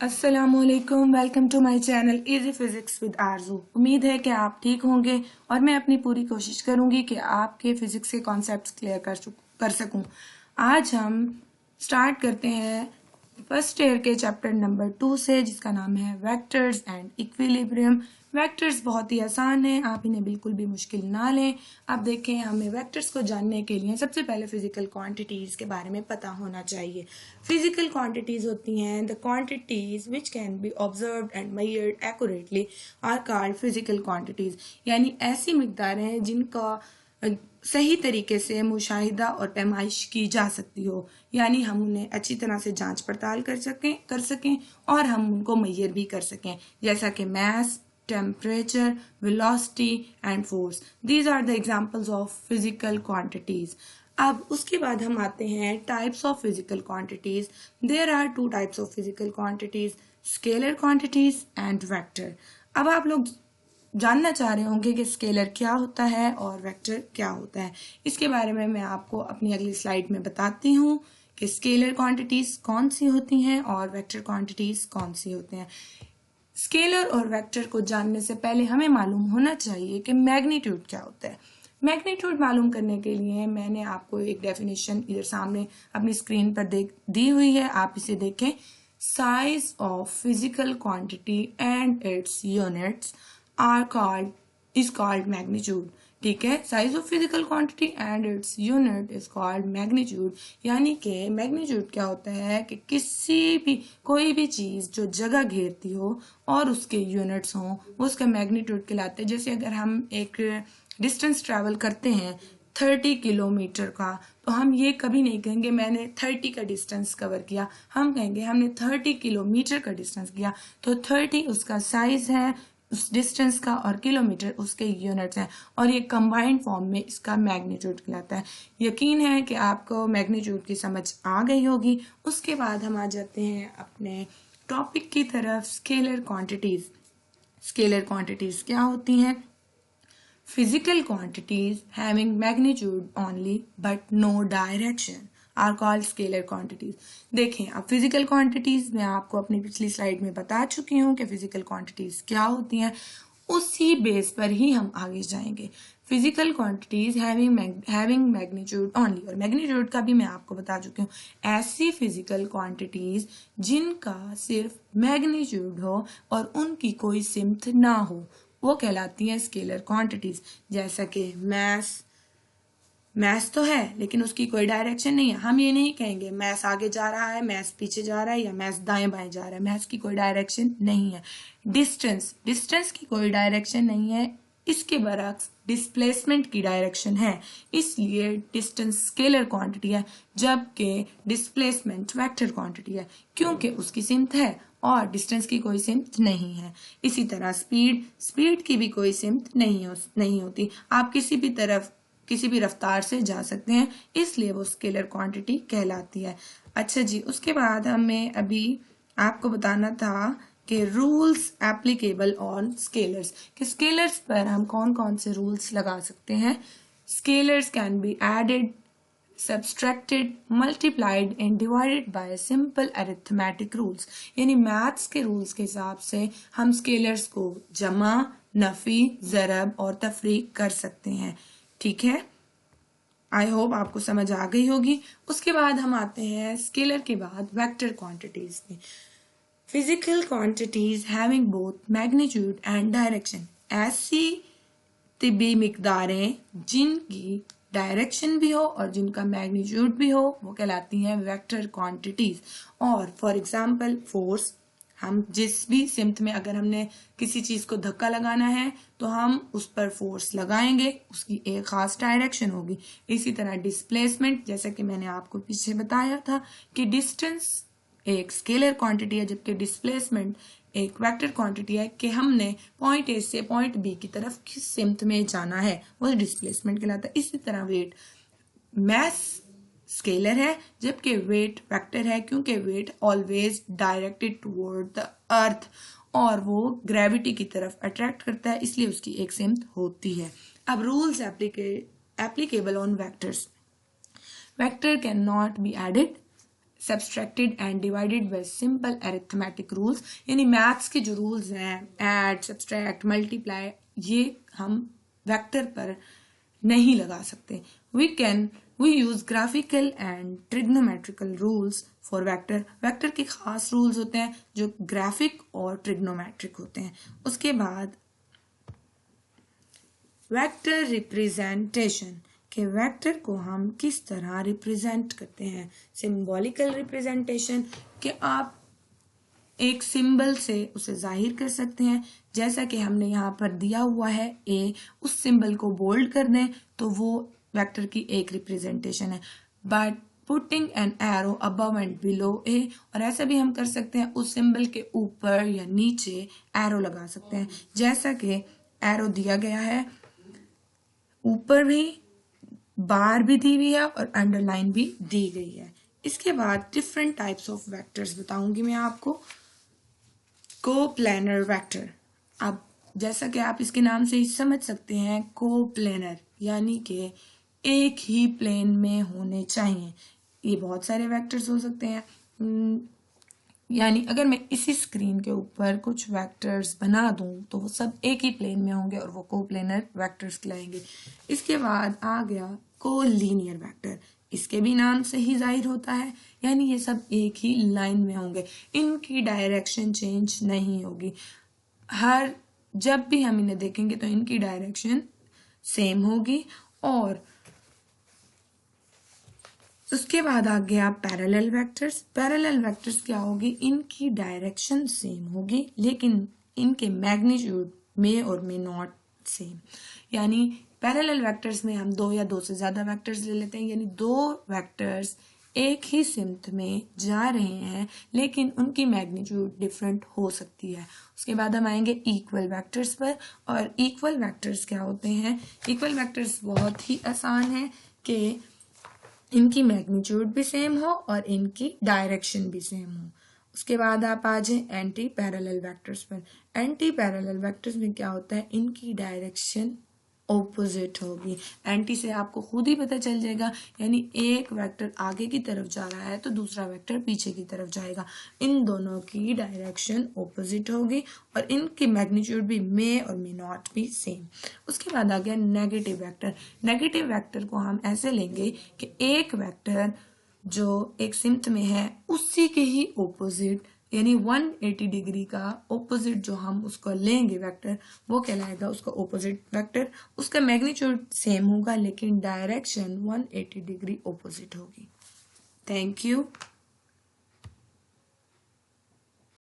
अस्सलामुअलैकुम, welcome to my channel easy physics with Arzoo. उम्मीद है कि आप ठीक होंगे और मैं अपनी पूरी कोशिश करूंगी कि आपके फिजिक्स के कॉन्सेप्ट्स क्लियर कर सकूं। आज हम स्टार्ट करते हैं फर्स्ट ईयर के चैप्टर नंबर 2 से, जिसका नाम है वेक्टर्स एंड इक्विलिब्रियम। वेक्टर्स बहुत ही आसान है, आप इन्हें बिल्कुल भी मुश्किल ना लें। अब देखें, हमें वेक्टर्स को जानने के लिए सबसे पहले फिजिकल क्वांटिटीज के बारे में पता होना चाहिए। फिजिकल क्वांटिटीज होती हैं the quantities which can be observed and measured accurately are called physical quantities. यानी ऐसी मिकदारें हैं जिनका सही तरीके से मुशाहिदा और पैमाइश की जा सकती हो, यानी हम उन्हें अच्छी तरह से जांच पड़ताल कर सकें और हम उनको मेजर भी कर सकें, जैसा कि मास, temperature, velocity and force. These are the examples of physical quantities. अब उसके बाद हम आते हैं types of physical quantities. There are two types of physical quantities, scalar quantities and vector. अब आप लोग जानना चाह रहे होंगे कि स्केलर क्या होता है और वेक्टर क्या होता है। इसके बारे में मैं आपको अपनी अगली स्लाइड में बताती हूँ कि स्केलर क्वांटिटीज कौन सी होती हैं और वेक्टर क्वांटिटीज कौन सी होते हैं। स्केलर और वेक्टर को जानने से पहले हमें मालूम होना चाहिए कि मैग्नीट्यूड क्या होता है। मैग्नीट्यूड मालूम करने के लिए मैंने आपको एक डेफिनेशन इधर सामने अपनी स्क्रीन पर दी हुई है, आप इसे देखें। Size of physical quantity and it's units is called magnitude। ठीक है, size of physical quantity and its unit is called magnitude. यानी कि मैग्नीट्यूड क्या होता है कि कोई भी चीज जो जगह घेरती हो और उसके यूनिट्स हों, वो उसका मैग्नीट्यूड कहलाते हैं। जैसे अगर हम एक डिस्टेंस ट्रैवल करते हैं 30 किलोमीटर का, तो हम ये कभी नहीं कहेंगे मैंने 30 का डिस्टेंस कवर किया, हम कहेंगे हमने 30 किलोमीटर का डिस्टेंस किया। तो 30 उसका साइज है उस डिस्टेंस का और किलोमीटर उसके यूनिट्स हैं, और ये कंबाइंड फॉर्म में इसका मैग्नीट्यूड कहलाता है। यकीन है कि आपको मैग्नीट्यूड की समझ आ गई होगी। उसके बाद हम आ जाते हैं अपने टॉपिक की तरफ, स्केलर क्वांटिटीज। स्केलर क्वांटिटीज क्या होती हैं? Physical quantities having magnitude only but no direction are called scalar quantities. देखें, अब फिजिकल क्वांटिटीज मैं आपको अपनी पिछली स्लाइड में बता चुकी हूँ कि फिजिकल क्वांटिटीज क्या होती हैं। उसी बेस पर ही हम आगे जाएंगे। Physical quantities having magnitude only, और मैग्नीट्यूड का भी मैं आपको बता चुकी हूँ। ऐसी फिजिकल क्वांटिटीज जिनका सिर्फ मैग्नीट्यूड हो और उनकी कोई सिमत ना हो, वो कहलाती हैं स्केलर क्वांटिटीज। जैसा कि मैथ्स तो है लेकिन उसकी कोई डायरेक्शन नहीं है। हम ये नहीं कहेंगे मैथ्स आगे जा रहा है, मैथ्स पीछे जा रहा है, या मैथ्स दाएं बाएं जा रहा है। मैथ्स की कोई डायरेक्शन नहीं है। डिस्टेंस की कोई डायरेक्शन नहीं है। इसके बरक्स डिस्प्लेसमेंट की डायरेक्शन है, इसलिए डिस्टेंस स्केलर क्वांटिटी है, जबकि डिस्प्लेसमेंट वेक्टर क्वांटिटी है, क्योंकि उसकी सिमत है और डिस्टेंस की कोई सिमत नहीं है। इसी तरह स्पीड की भी कोई सिमत नहीं होती। आप किसी भी रफ्तार से जा सकते हैं, इसलिए वो स्केलर क्वांटिटी कहलाती है। अच्छा जी, उसके बाद हमें अभी आपको बताना था कि रूल्स एप्लीकेबल ऑन स्केलर्स, कि स्केलर्स पर हम कौन कौन से रूल्स लगा सकते हैं। Scalars can be added, subtracted, multiplied and divided by simple arithmetic rules. यानी मैथ्स के रूल्स के हिसाब से हम स्केलर्स को जमा, नफी, ज़रब और तफरीक कर सकते हैं। ठीक है, आई होप आपको समझ आ गई होगी। उसके बाद हम आते हैं स्केलर के बाद वेक्टर क्वांटिटीज में। Physical quantities having both magnitude and direction, ऐसी तिब्बी मिकदारें जिनकी डायरेक्शन भी हो और जिनका मैग्नीट्यूड भी हो, वो कहलाती हैं वेक्टर क्वांटिटीज। और फॉर एग्जांपल फोर्स, हम जिस भी सिमत में अगर हमने किसी चीज को धक्का लगाना है तो हम उस पर फोर्स लगाएंगे, उसकी एक खास डायरेक्शन होगी। इसी तरह डिस्प्लेसमेंट, जैसा कि मैंने आपको पीछे बताया था कि डिस्टेंस एक स्केलर क्वांटिटी है, जबकि डिस्प्लेसमेंट एक वेक्टर क्वांटिटी है, कि हमने पॉइंट ए से पॉइंट बी की तरफ किस सिमत में जाना है, वो डिस्प्लेसमेंट कहलाता है। इसी तरह वेट, मैस स्केलर है जबकि वेट वेक्टर है, क्योंकि weight always directed toward the earth और वो ग्रेविटी की तरफ अट्रैक्ट करता है, इसलिए उसकी एक सिमत होती है। अब rules applicable on vectors. Vector can not be added, subtracted and divided by simple arithmetic rules, यानी मैथ्स के जो रूल्स हैं ऐड, सब्सट्रैक्ट, मल्टीप्लाई, ये हम वेक्टर पर नहीं लगा सकते. we use graphical and trigonometrical rules for vector. Vector के खास रूल्स होते हैं जो ग्राफिक और ट्रिग्नोमेट्रिक होते हैं. उसके बाद वेक्टर रिप्रेजेंटेशन के वेक्टर को हम किस तरह रिप्रेजेंट करते हैं. सिंबॉलिकल रिप्रेजेंटेशन कि आप एक सिंबल से उसे जाहिर कर सकते हैं, जैसा कि हमने यहाँ पर दिया हुआ है ए, उस सिंबल को बोल्ड कर दें तो वो वेक्टर की एक रिप्रेजेंटेशन है. But putting an arrow above and below a, और ऐसा भी हम कर सकते हैं उस सिंबल के ऊपर या नीचे एरो लगा सकते हैं, जैसा कि एरो दिया गया है, ऊपर भी बार भी दी हुई है और अंडरलाइन भी दी गई है. इसके बाद डिफरेंट टाइप्स ऑफ वेक्टर्स बताऊंगी मैं आपको. कोप्लेनर वेक्टर, अब जैसा कि आप इसके नाम से ही समझ सकते हैं, कोप्लेनर यानी कि एक ही प्लेन में होने चाहिए. ये बहुत सारे वेक्टर्स हो सकते हैं, यानी अगर मैं इसी स्क्रीन के ऊपर कुछ वेक्टर्स बना दूं तो वो सब एक ही प्लेन में होंगे और वो कोप्लेनर वेक्टर्स कहलाएंगे. इसके बाद आ गया कोलीनियर वेक्टर. इसके भी नाम से ही जाहिर होता है, यानी ये सब एक ही लाइन में होंगे, इनकी डायरेक्शन चेंज नहीं होगी. हर जब भी हम इन्हें देखेंगे तो इनकी डायरेक्शन सेम होगी. और उसके बाद आ गया पैरेलल वेक्टर्स. पैरेलल वेक्टर्स क्या होगी, इनकी डायरेक्शन सेम होगी लेकिन इनके मैग्नीट्यूड में और में नॉट सेम. यानी पैरेलल वेक्टर्स में हम दो या दो से ज्यादा वेक्टर्स ले लेते हैं, यानी दो वेक्टर्स एक ही सिमत में जा रहे हैं लेकिन उनकी मैग्नीट्यूड डिफरेंट हो सकती है. उसके बाद हम आएंगे इक्वल वेक्टर्स पर. और इक्वल वेक्टर्स क्या होते हैं, इक्वल वेक्टर्स बहुत ही आसान है कि इनकी मैग्नीट्यूड भी सेम हो और इनकी डायरेक्शन भी सेम हो. उसके बाद आप आ जाए एंटी पैरेलल वेक्टर्स पर. एंटी पैरेलल वेक्टर्स में क्या होता है, इनकी डायरेक्शन ऑपोजिट होगी. एंटी से आपको खुद ही पता चल जाएगा, यानी एक वेक्टर आगे की तरफ जा रहा है तो दूसरा वेक्टर पीछे की तरफ जाएगा. इन दोनों की डायरेक्शन ऑपोजिट होगी और इनकी मैग्नीट्यूड भी मे और मे नॉट भी सेम. उसके बाद आ गया नेगेटिव वेक्टर. नेगेटिव वेक्टर को हम ऐसे लेंगे कि एक वेक्टर जो एक सिमत में है उसी के ही ऑपोजिट, यानी 180 डिग्री का ऑपोजिट जो हम उसको लेंगे वेक्टर, वो कहलाएगा उसका ऑपोजिट वेक्टर. उसका मैग्नीट्यूड सेम होगा लेकिन डायरेक्शन 180 डिग्री ऑपोजिट होगी. Thank you.